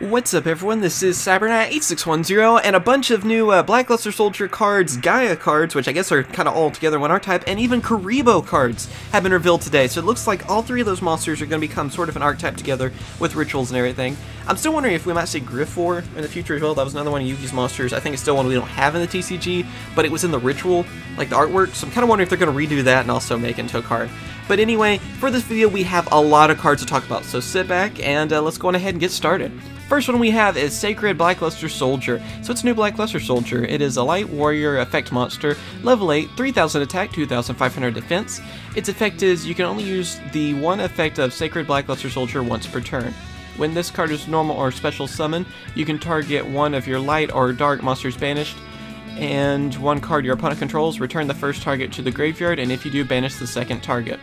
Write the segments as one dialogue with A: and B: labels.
A: What's up everyone, this is CyberKnight 8610 and a bunch of new Blackluster Soldier cards, Gaia cards, which I guess are kind of all together in one archetype, and even Kuriboh cards have been revealed today. So it looks like all three of those monsters are going to become sort of an archetype together with rituals and everything. I'm still wondering if we might see Griff-4 in the future as well. That was another one of Yugi's monsters. I think it's still one we don't have in the TCG, but it was in the ritual, like the artwork, so I'm kind of wondering if they're going to redo that and also make it into a card. But anyway, for this video we have a lot of cards to talk about, so sit back and let's go on ahead and get started. First one we have is Sacred Blackluster Soldier. So it's a new Blackluster Soldier. It is a light warrior effect monster, level 8, 3000 attack, 2500 defense. Its effect is you can only use the one effect of Sacred Blackluster Soldier once per turn. When this card is normal or special summon, you can target one of your light or dark monsters banished, and one card your opponent controls, return the first target to the graveyard, and if you do, banish the second target.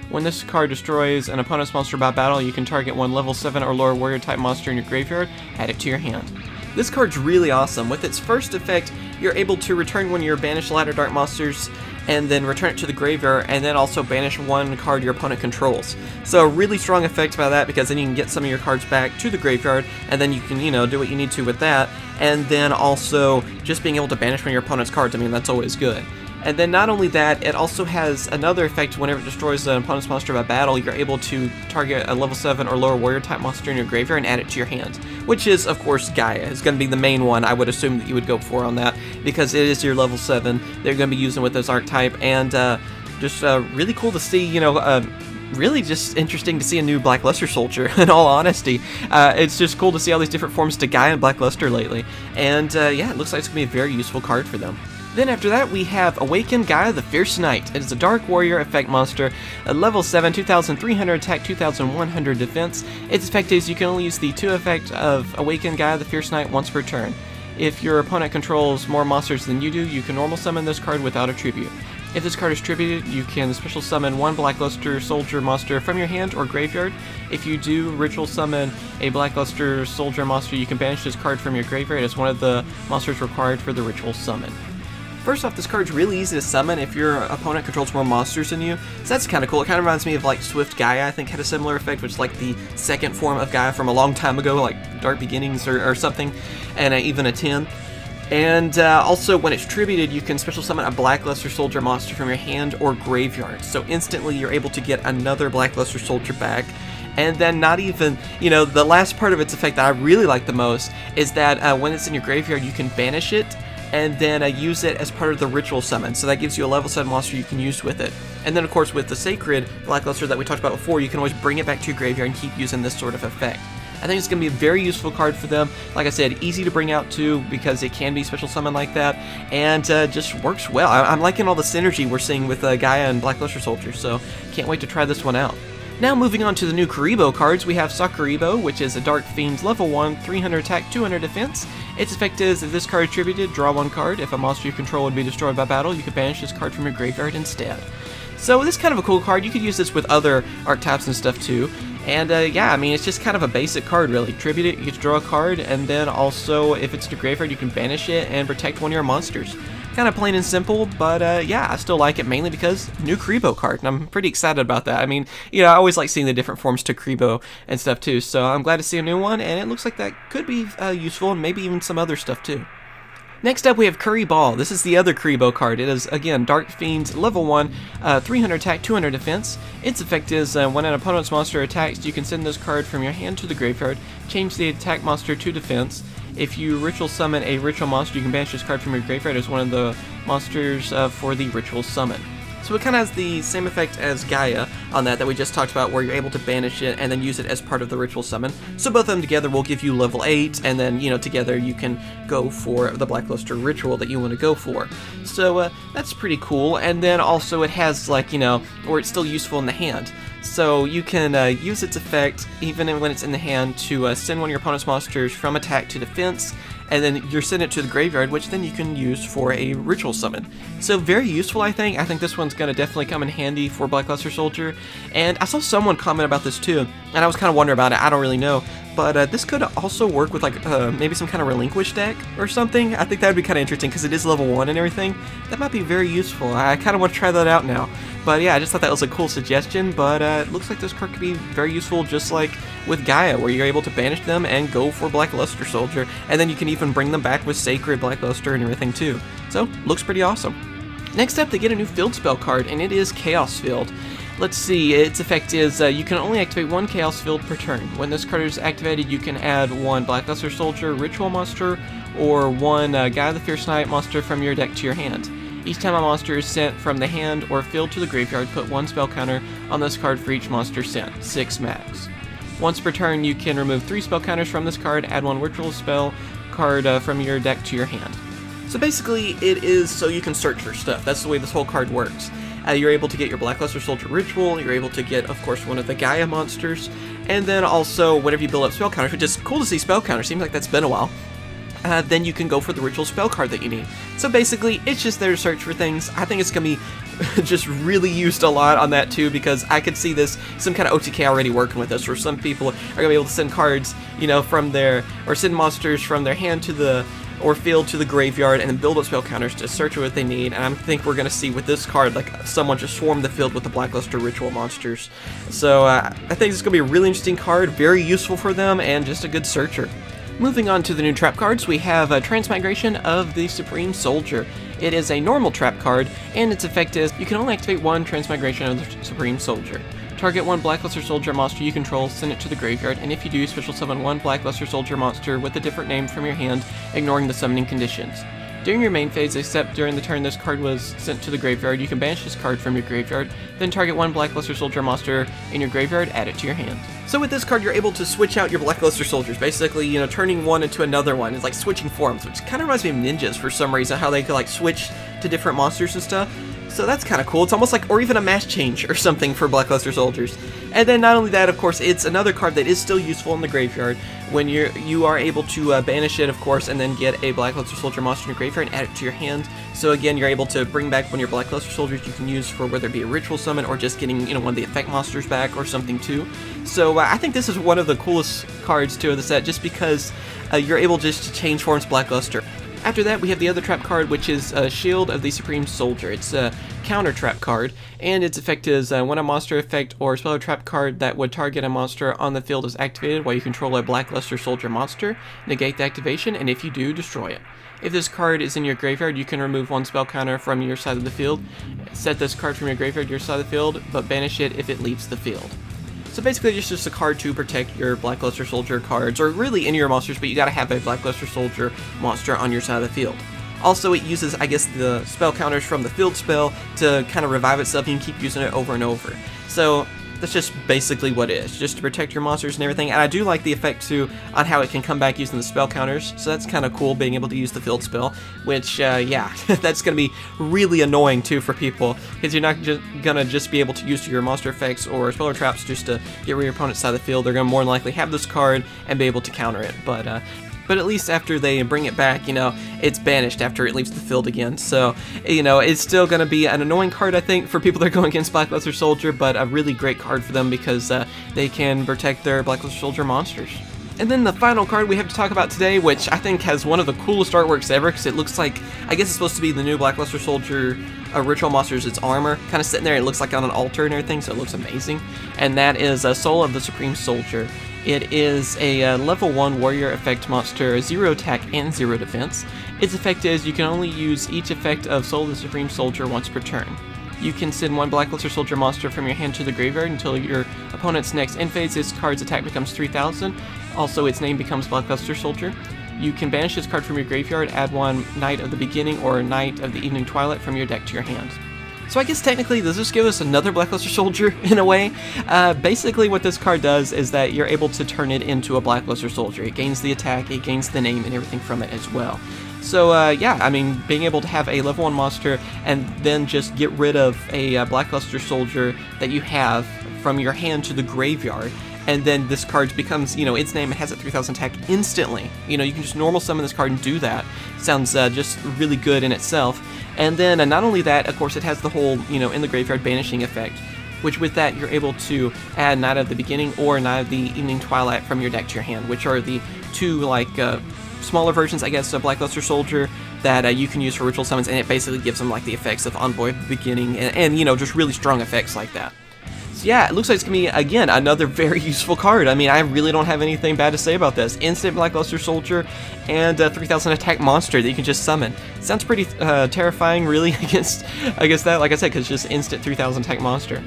A: When this card destroys an opponent's monster by battle, you can target one level 7 or lower warrior type monster in your graveyard, add it to your hand. This card's really awesome. With its first effect, you're able to return one of your banished light or dark monsters and then return it to the graveyard, and then also banish one card your opponent controls. So a really strong effect by that, because then you can get some of your cards back to the graveyard, and then you can, do what you need to with that, and then also just being able to banish one of your opponent's cards. I mean, that's always good. And then not only that, it also has another effect. Whenever it destroys an opponent's monster by battle, you're able to target a level 7 or lower warrior type monster in your graveyard and add it to your hand. Which is, of course, Gaia. It's going to be the main one I would assume that you would go for on that, because it is your level 7 they're going to be using with this archetype, and just really cool to see, really just interesting to see a new Blackluster Soldier, in all honesty. It's just cool to see all these different forms to Gaia and Blackluster lately, and yeah, it looks like it's going to be a very useful card for them. Then after that we have Awaken Gaia the Fierce Knight. It is a Dark Warrior effect monster, a level 7, 2300 attack, 2100 defense. Its effect is you can only use the 2 effect of Awaken Gaia the Fierce Knight once per turn. If your opponent controls more monsters than you do, you can normal summon this card without a tribute. If this card is tributed, you can special summon one Blackluster Soldier monster from your hand or graveyard. If you do ritual summon a Blackluster Soldier monster, you can banish this card from your graveyard as one of the monsters required for the ritual summon. First off, this card's really easy to summon if your opponent controls more monsters than you, so that's kind of cool. It kind of reminds me of like Swift Gaia, I think had a similar effect, which is like the second form of Gaia from a long time ago, like Dark Beginnings or something, and even a 10. And also, when it's tributed, you can special summon a Blackluster Soldier monster from your hand or graveyard, so instantly you're able to get another Blackluster Soldier back. And then not even, the last part of its effect that I really like the most is that when it's in your graveyard, you can banish it, and then use it as part of the ritual summon. So that gives you a level 7 monster you can use with it. And then of course with the Sacred Blackluster that we talked about before, you can always bring it back to your graveyard and keep using this sort of effect. I think it's going to be a very useful card for them. Like I said, easy to bring out too, because it can be special summon like that, and just works well. I'm liking all the synergy we're seeing with Gaia and Blackluster Soldier, so can't wait to try this one out. Now moving on to the new Kuriboh cards, we have Sakura Evo, which is a Dark Fiend level 1, 300 attack, 200 defense. Its effect is, if this card is tributed, draw one card. If a monster you control would be destroyed by battle, you can banish this card from your graveyard instead. So this is kind of a cool card. You could use this with other archetypes and stuff too. And yeah, I mean, it's just kind of a basic card really. Tribute it, you get to draw a card, and then also if it's in your graveyard, you can banish it and protect one of your monsters. Kind of plain and simple, but yeah, I still like it mainly because new Kuriboh card, and I'm pretty excited about that. I mean, I always like seeing the different forms to Kuriboh and stuff too, so I'm glad to see a new one, and it looks like that could be useful, and maybe even some other stuff too. Next up we have Kuriboh. This is the other Kuriboh card. It is, again, Dark Fiend, level 1, 300 attack, 200 defense. Its effect is when an opponent's monster attacks, you can send this card from your hand to the graveyard, change the attack monster to defense. If you ritual summon a ritual monster, you can banish this card from your graveyard as one of the monsters for the ritual summon. So it kind of has the same effect as Gaia on that we just talked about, where you're able to banish it and then use it as part of the ritual summon. So both of them together will give you level 8, and then, together you can go for the Blackluster ritual that you want to go for. So that's pretty cool, and then also it has, like, where it's still useful in the hand. So you can use its effect, even when it's in the hand, to send one of your opponent's monsters from attack to defense, and then you're sending it to the graveyard, which then you can use for a ritual summon. So very useful, I think. I think this one's going to definitely come in handy for Blackluster Soldier. And I saw someone comment about this too, and I was kind of wondering about it. I don't really know. but this could also work with like maybe some kind of relinquish deck or something. I think that would be kind of interesting because it is level 1 and everything. That might be very useful. I kind of want to try that out now. But yeah, I just thought that was a cool suggestion, but it looks like this card could be very useful just like with Gaia, where you're able to banish them and go for Black Luster Soldier, and then you can even bring them back with Sacred Black Luster and everything too. So, looks pretty awesome. Next up, they get a new field spell card, and it is Chaos Field. Let's see, its effect is you can only activate 1 Chaos Field per turn. When this card is activated, you can add 1 Black Luster Soldier Ritual monster, or 1 Gaia the Fierce Knight monster from your deck to your hand. Each time a monster is sent from the hand or field to the graveyard, put 1 spell counter on this card for each monster sent, 6 max. Once per turn, you can remove 3 spell counters from this card, add 1 ritual spell card from your deck to your hand. So basically, it is so you can search for stuff. That's the way this whole card works. You're able to get your Black Luster Soldier Ritual, you're able to get, of course, one of the Gaia monsters, and then also, whenever you build up spell counters, which is cool to see spell counters, seems like that's been a while, then you can go for the ritual spell card that you need. So basically, it's just there to search for things. I think it's going to be just really used a lot on that too, because I could see this, some kind of OTK already working with this, where some people are going to be able to send cards, you know, from their, or send monsters from their hand to the, or field to the graveyard, and then build up spell counters to search for what they need. And I think we're going to see with this card, like, someone just swarm the field with the Black Luster Ritual monsters. So I think it's going to be a really interesting card, very useful for them, and just a good searcher. Moving on to the new trap cards, we have a Transmigration of the Supreme Soldier. It is a normal trap card, and its effect is you can only activate 1 Transmigration of the Supreme Soldier. Target 1 Black Luster Soldier monster you control, send it to the graveyard, and if you do, special summon 1 Black Luster Soldier monster with a different name from your hand, ignoring the summoning conditions. During your main phase, except during the turn this card was sent to the graveyard, you can banish this card from your graveyard, then target 1 Black Luster Soldier monster in your graveyard, add it to your hand. So with this card, you're able to switch out your Black Luster Soldiers, basically, you know, turning one into another one. It's like switching forms, which kind of reminds me of ninjas for some reason, how they could like switch to different monsters and stuff. So that's kind of cool. It's almost like, or even a mass change or something for Black Luster Soldiers. And then not only that, of course, it's another card that is still useful in the graveyard when you are able to banish it, of course, and then get a Black Luster Soldier monster in your graveyard and add it to your hand. So again, you're able to bring back one of your Black Luster Soldiers you can use for whether it be a ritual summon or just getting, you know, one of the effect monsters back or something too. So I think this is one of the coolest cards too of the set, just because you're able just to change forms Black Luster. After that, we have the other trap card, which is Shield of the Supreme Soldier. It's a counter trap card, and its effect is when a monster effect or spell or trap card that would target a monster on the field is activated while you control a Black Luster Soldier monster, negate the activation, and if you do, destroy it. If this card is in your graveyard, you can remove 1 spell counter from your side of the field, set this card from your graveyard to your side of the field, but banish it if it leaves the field. So basically, it's just a card to protect your Black Luster Soldier cards, or really any of your monsters, but you gotta have a Black Luster Soldier monster on your side of the field. Also, it uses, I guess, the spell counters from the field spell to kind of revive itself. You can keep using it over and over. So that's just basically what it is, just to protect your monsters and everything. And I do like the effect too on how it can come back using the spell counters, so that's kind of cool, being able to use the field spell, which yeah, that's going to be really annoying too for people, because you're not gonna just be able to use your monster effects or spell or traps just to get rid of your opponent's side of the field. They're going to more than likely have this card and be able to counter it, but at least after they bring it back, you know, it's banished after it leaves the field again. So, you know, it's still going to be an annoying card, I think, for people that are going against Black Luster Soldier, but a really great card for them because they can protect their Black Luster Soldier monsters. And then the final card we have to talk about today, which I think has one of the coolest artworks ever, because it looks like, I guess it's supposed to be the new Black Luster Soldier ritual monsters, its armor, kind of sitting there. It looks like on an altar and everything, so it looks amazing. And that is Soul of the Supreme Soldier. It is a level 1 warrior effect monster, 0 attack and 0 defense. Its effect is you can only use each effect of Soul of the Supreme Soldier once per turn. You can send 1 Black Luster Soldier monster from your hand to the graveyard until your opponent's next end phase. This card's attack becomes 3000. Also, its name becomes Black Luster Soldier. You can banish this card from your graveyard, add 1 Knight of the Beginning or Knight of the Evening Twilight from your deck to your hand. So I guess technically does this give us another Black Luster Soldier in a way? Basically what this card does is that you're able to turn it into a Black Luster Soldier. It gains the attack, it gains the name and everything from it as well. So yeah, I mean, being able to have a level 1 monster and then just get rid of a Black Luster Soldier that you have from your hand to the graveyard, and then this card becomes, you know, its name, it has a 3000 attack instantly. You know, you can just normal summon this card and do that. Sounds just really good in itself. And then not only that, of course, it has the whole, you know, in the graveyard banishing effect. which with that you're able to add Night of the Beginning or Night of the Evening Twilight from your deck to your hand, which are the two like smaller versions, I guess, of Blackluster Soldier that you can use for ritual summons, and it basically gives them like the effects of Envoy of the Beginning and you know, just really strong effects like that. So yeah, it looks like it's gonna be, again, another very useful card. I mean, I really don't have anything bad to say about this. Instant Blackluster Soldier and 3000 attack monster that you can just summon. Sounds pretty terrifying, really, against that, like I said, because it's just instant 3000 attack monster.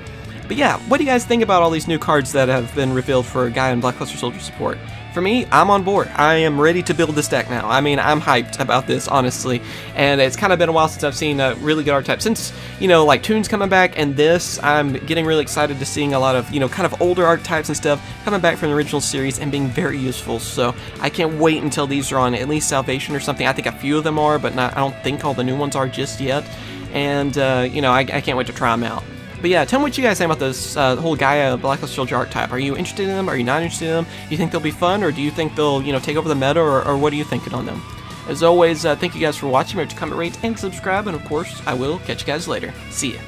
A: But yeah, what do you guys think about all these new cards that have been revealed for Gaia and Blackluster Soldier support? For me, I'm on board. I am ready to build this deck now. I mean, I'm hyped about this, honestly. And it's kind of been a while since I've seen a really good archetype. Since, you know, like Toon's coming back and this, I'm getting really excited to seeing a lot of, you know, kind of older archetypes and stuff coming back from the original series and being very useful. So I can't wait until these are on at least Salvation or something. I think a few of them are, but I don't think all the new ones are just yet. And, you know, I can't wait to try them out. But yeah, tell me what you guys think about this whole Gaia Blackluster Soldier archetype. Are you interested in them? Are you not interested in them? Do you think they'll be fun, or do you think they'll, you know, take over the meta, or what are you thinking on them? As always, thank you guys for watching. Remember to comment, rate, and subscribe, and of course, I will catch you guys later. See ya.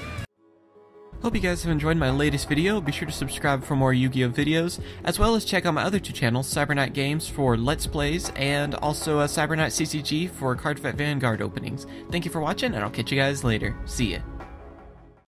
A: Hope you guys have enjoyed my latest video. Be sure to subscribe for more Yu-Gi-Oh videos, as well as check out my other two channels, CyberKnight Games for Let's Plays, and also CyberKnight CCG for Cardfight Vanguard openings. Thank you for watching, and I'll catch you guys later. See ya.